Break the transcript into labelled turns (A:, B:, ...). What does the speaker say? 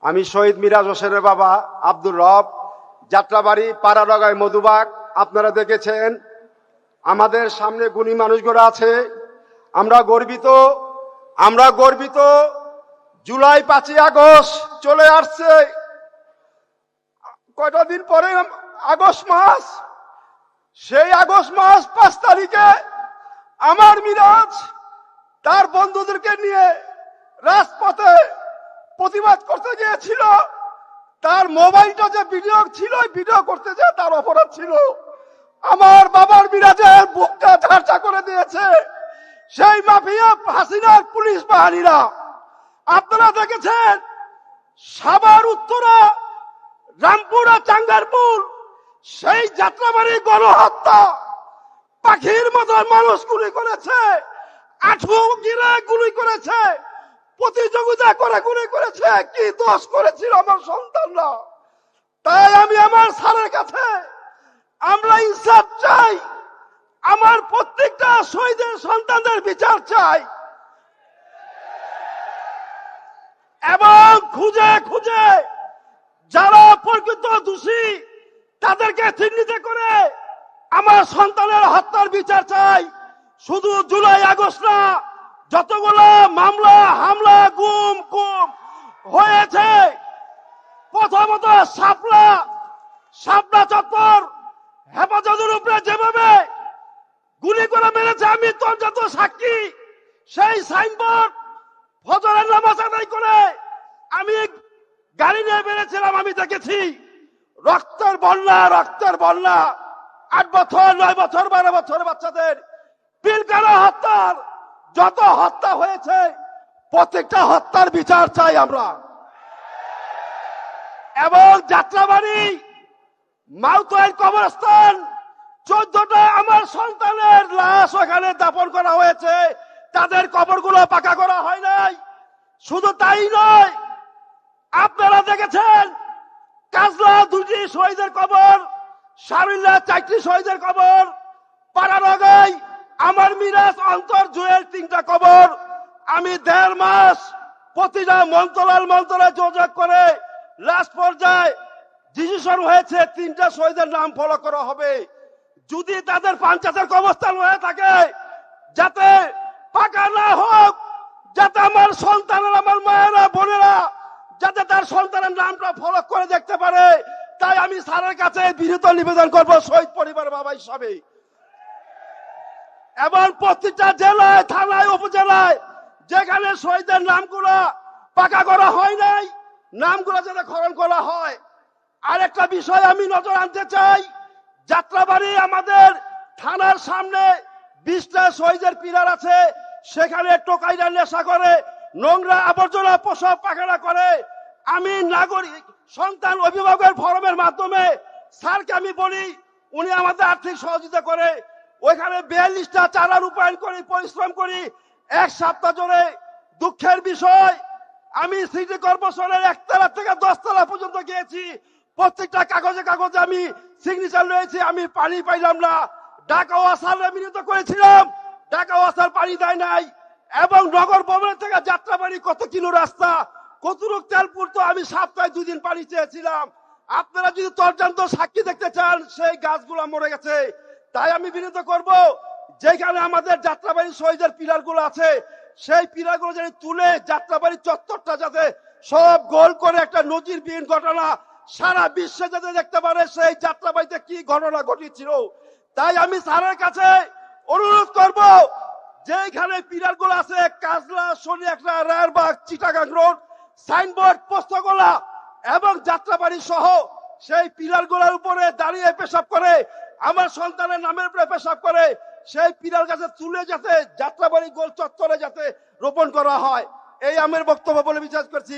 A: আমি শহীদ মিরাজ হোসেনের বাবা আব্দুর রব, যাত্রাবাড়ি পাড়াডগায় মধুবাগ। আপনারা দেখেছেন আমাদের সামনে গুণী মানুষগুলো আছে। আমরা গর্বিত। জুলাই 5ই আগস্ট চলে আসছে। কয়টা দিন পরে আগস্ট মাস। সেই আগস্ট মাস 5 তারিখে আমার মিরাজ তার বন্ধুদেরকে নিয়ে রাজপথে প্রতিবাদ করতে গিয়েছিল। তার মোবাইলটা যে ভিডিও ছিল, ভিডিও করতে যে তার অপরাধ ছিল। আমার বাবার মিরাজের বুকটা ঝাঁঝা করে দিয়েছে সেই মাফিয়া হাসিনার পুলিশ বাহিনীরা। আপনারা দেখেছেন সাভার, উত্তরা, রামপুরা, চাঙ্গারপুর, সেই যাত্রাবাড়ি গণহত্যা। পাখির মতো মানুষ গুলি করেছে, আঠু গিরে গুলি করেছে, প্রতিযোগিতা করে গুলি করেছে। কি দোষ করেছিল আমার সন্তানরা? তাই আমি আমার স্যারের কাছে আমরা ইনসাফ চাই। আমার প্রত্যেকটা শহীদের সন্তানদের বিচার চাই এবং খুঁজে যারা প্রকৃত দোষী তাদেরকে চিহ্নিত করে আমার সন্তানের হত্যার বিচার চাই। শুধু জুলাই আগস্ট না, যতগুলো মামলা হামলা গুম হয়েছে, প্রথমত শাপলা চত্বর হেফাজতের উপরে যেভাবে গুলি করে মেরেছে, আমি তোর যত সাক্ষী। সেই সাইনবোর্ড ফজরের নামাজ আদায় করে আমি গাড়ি নিয়ে বেরিয়েছিলাম, আমি দেখেছি রক্তের বন্যা। 8 বছর 9 বছর 12 বছর বাচ্চাদের পিলকানা হত্যার যত হত্যা হয়েছে, প্রত্যেকটা হত্যার বিচার চাই আমরা। এবং যাত্রাবাড়ি মাউতোয়াইল কবরস্থান 14টা আমার সন্তানের লাশ ওখানে দাফন করা হয়েছে। তাদের কবরগুলো পাকা করা হয় নাই। শুধু তাই নয়, আপনারা দেখেছেন কাজলা 2টি শহীদের কবর, সারুল্লাহ 4টি শহীদের কবর, পাড়াডগায় আমার মিরাজ অন্তর জুয়েল 3টা কবর। আমি 1.5 মাস প্রতিটা মন্ত্রণালয় যোগাযোগ করে লাস্ট পর্যায়ে ডিসিশন হয়েছে 3টা শহীদের নাম ফলো করা হবে। যদি তাদের পঞ্চায়েতের কবরস্থান হয়ে থাকে, যাতে পাকা না হোক, যাতে আমার সন্তানের, আমার মায়েরা বোনেরা যাতে তার সন্তানের নামটা ফলো করে দেখতে পারে। তাই আমি স্যারের কাছে বিনীত নিবেদন করব শহীদ পরিবারের বাবা হিসাবে। এবং প্রত্যেকটা জেলায়, থানায়, উপজেলায় যেখানে শহীদের নামগুলো পাকা করা হয় নাই, নামগুলো যাতে খনন করা হয়। আরেকটা বিষয় আমি নজর আনতে চাই, যাত্রাবাড়ি আমাদের থানার সামনে 20টা শহীদের পিলার আছে। সেখানে টোকাইরা নেশা করে, নোংরা আবর্জনা প্রসব পায়খানা করে। আমি নাগরিক সন্তান অভিভাবকের ফরমের মাধ্যমে স্যারকে আমি বলি, উনি আমাদের আর্থিক সহযোগিতা করে। ওইখানে 42টা চারা রূপায়ণ করি, পরিশ্রম করি 1 সপ্তাহ ধরে। দুঃখের বিষয়, আমি সিটি কর্পোরেশনের 1 তলা থেকে 10 তলা পর্যন্ত গিয়েছি। প্রত্যেকটা কাগজে আমি সিগনেচার রয়েছে, আমি পানি পাইলাম না। ঢাকা ওয়াসার মিলিত করেছিলাম, ঢাকা ওয়াসার পানি দেয় নাই। এবং নগর ভবনের থেকে যাত্রাবাড়ি কত কিলো রাস্তা, কতটুক তেলপুর, তো আমি সপ্তাহে 2 দিন পানি চেয়েছিলাম। আপনারা যদি তর্জান্ত সাক্ষী দেখতে চান, সেই গাছগুলো মরে গেছে। তাই আমি বিনীত করব, যেখানে আমাদের যাত্রাবাড়ি শহীদের পিলারগুলো আছে, সেই পিলারগুলো যদি তুলে যাত্রাবাড়ি চত্বরটা যাতে সব গোল করে একটা নজিরবিহীন ঘটনা সারা বিশ্বে যাতে দেখতে পারে সেই যাত্রাবাড়িতে কি ঘটনা ঘটেছিল। তাই আমি স্যারের কাছে অনুরোধ করব, যেখানে পিলারগুলো আছে কাজলা, শনিয়াকড়া, রায়েরবাগ, চিটাগাং রোড, সাইনবোর্ড, পোস্তগোলা এবং যাত্রাবাড়ি সহ সেই পিলারগুলোর উপরে দাঁড়িয়ে পেশাব করে, আমার সন্তানের নামের উপরে পেশাব করে, সেই পিলার গাছে তুলে যাতে যাত্রাবাড়ি গোল চত্বরে যাতে রোপণ করা হয়। এই আমার বক্তব্য বলে বিশ্বাস করছি।